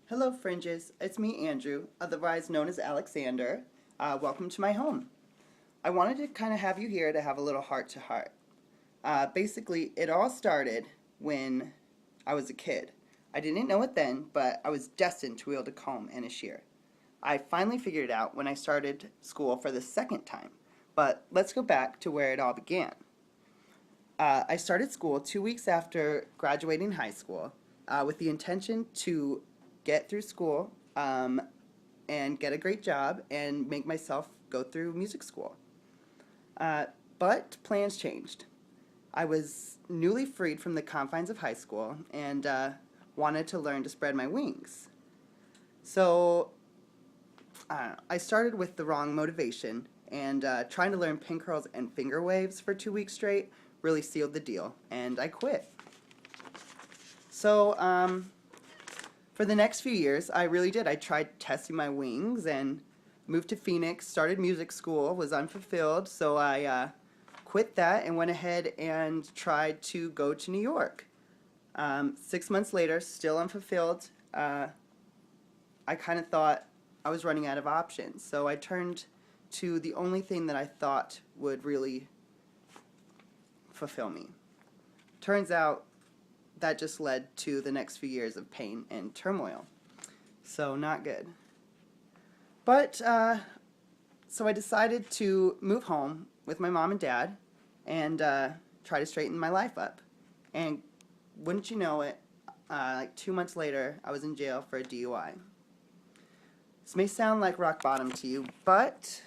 Hello, Fringes. It's me, Andrew, otherwise known as Alexander. Welcome to my home. I wanted to kind of have you here to have a little heart to heart. Basically, it all started when I was a kid. I didn't know it then, but I was destined to wield a comb and a shear. I finally figured it out when I started school for the second time. But let's go back to where it all began. I started school 2 weeks after graduating high school with the intention to get through school and get a great job and make myself go through music school. But plans changed. I was newly freed from the confines of high school and wanted to learn to spread my wings. So I started with the wrong motivation, and trying to learn pin curls and finger waves for 2 weeks straight really sealed the deal, and I quit. So for the next few years, I really did. I tried testing my wings and moved to Phoenix, started music school, was unfulfilled, so I quit that and went ahead and tried to go to New York. 6 months later, still unfulfilled. I kind of thought I was running out of options, so I turned to the only thing that I thought would really fulfill me. Turns out that just led to the next few years of pain and turmoil. So not good. But, so I decided to move home with my mom and dad and try to straighten my life up. And wouldn't you know it, like 2 months later, I was in jail for a DUI. This may sound like rock bottom to you, but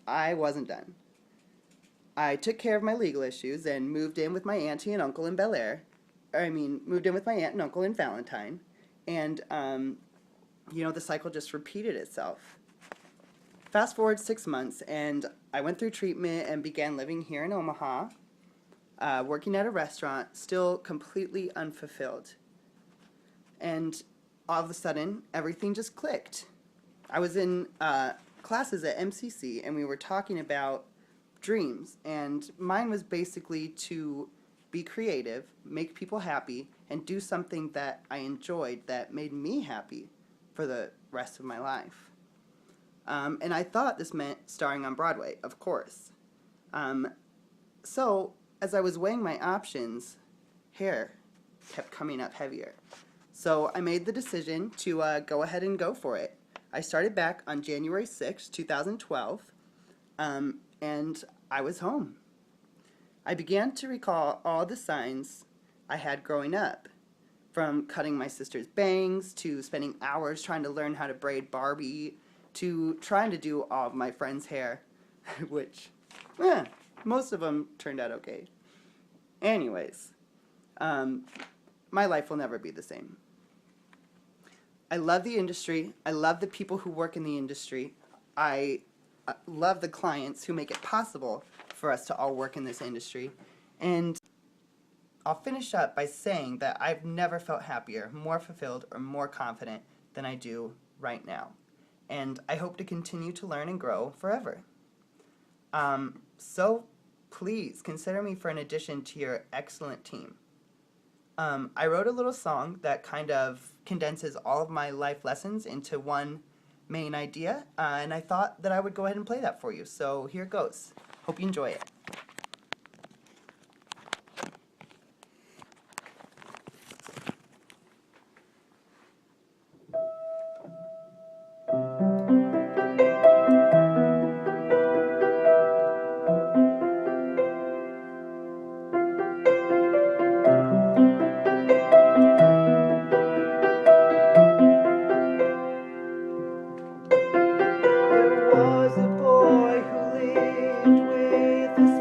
I wasn't done. I took care of my legal issues and moved in with my auntie and uncle in Bel Air. Moved in with my aunt and uncle in Valentine. And, the cycle just repeated itself. Fast forward 6 months, and I went through treatment and began living here in Omaha, working at a restaurant, still completely unfulfilled. And all of a sudden, everything just clicked. I was in classes at MCC, and we were talking about dreams, and mine was basically to be creative, make people happy, and do something that I enjoyed that made me happy for the rest of my life. And I thought this meant starring on Broadway, of course. So, as I was weighing my options, hair kept coming up heavier. So I made the decision to go ahead and go for it. I started back on January 6, 2012, and I was home. I began to recall all the signs I had growing up, from cutting my sister's bangs, to spending hours trying to learn how to braid Barbie, to trying to do all of my friends' hair, which, most of them turned out okay. Anyways, my life will never be the same. I love the industry. I love the people who work in the industry. I love the clients who make it possible for us to all work in this industry. And I'll finish up by saying that I've never felt happier, more fulfilled, or more confident than I do right now. And I hope to continue to learn and grow forever. So please consider me for an addition to your excellent team. I wrote a little song that kind of condenses all of my life lessons into one main idea, and I thought that I would go ahead and play that for you. So here it goes. Hope you enjoy it. There was a boy who lived with a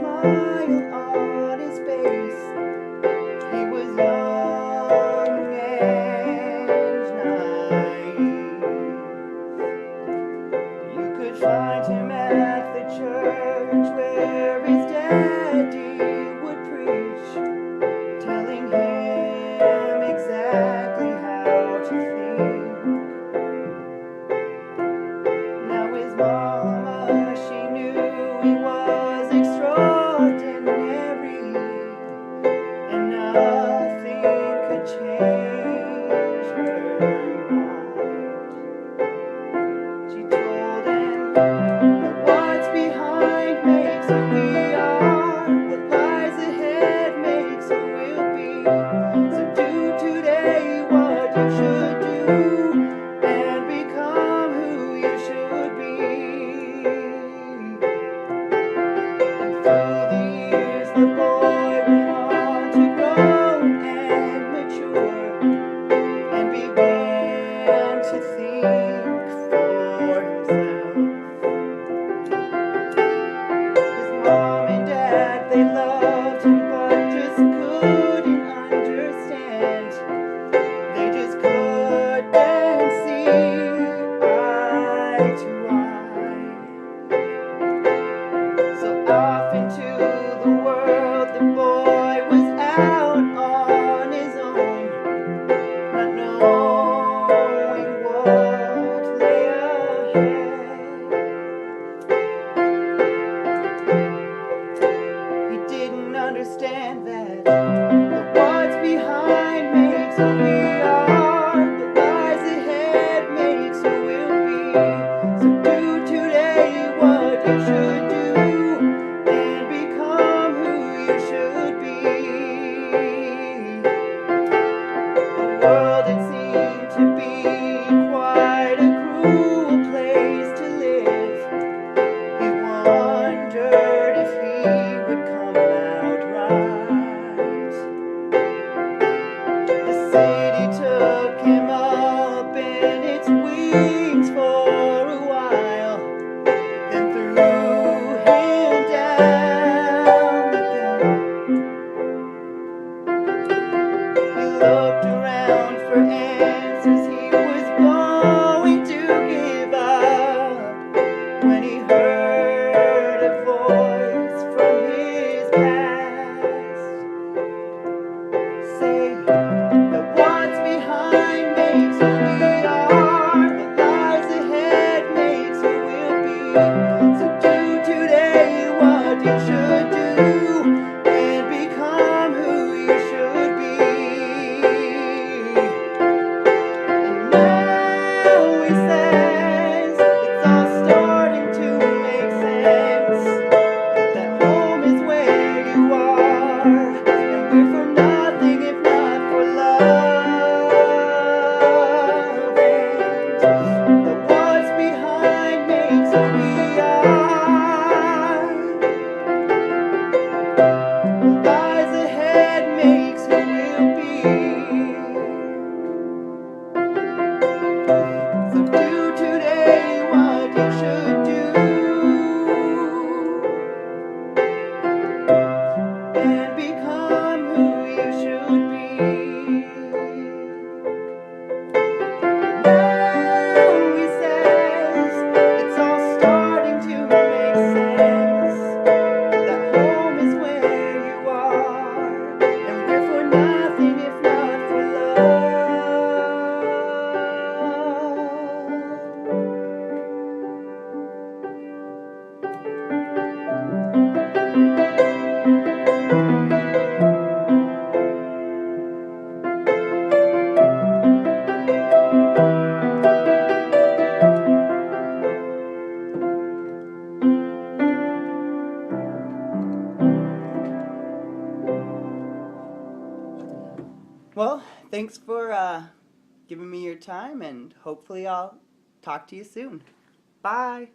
you should do and become who you should be. And through the years the boy went on to grow and mature and began to think for himself. His mom and dad, they loved him but just couldn't understand. They just couldn't see eye to eye. So off into the world the boy was out on his own, not knowing what lay ahead. He didn't understand that the what's behind makes who we are, what lies ahead makes who we'll be. So do today what you should do and become who you should be. The world, it seemed to be quite a cruel place to live. He wondered if he would come out right. The city took him up in its wings for a while, then threw him down again. He looked around for answers, he was going to give up when he heard a voice from his past say that what's behind makes who we are, what lies ahead makes who we'll be. So do today what you should do and become who you should be. And now he says it's all starting to make sense, that home is where you are, and we're for nothing if not for love. And the what's behind makes who we are, what lies ahead makes who we'll be. So do today what you should do and become who you should be. Now he says it's all starting to make sense, that home is where you are, and we're for nothing if not for love. Well, thanks for giving me your time, and hopefully I'll talk to you soon. Bye.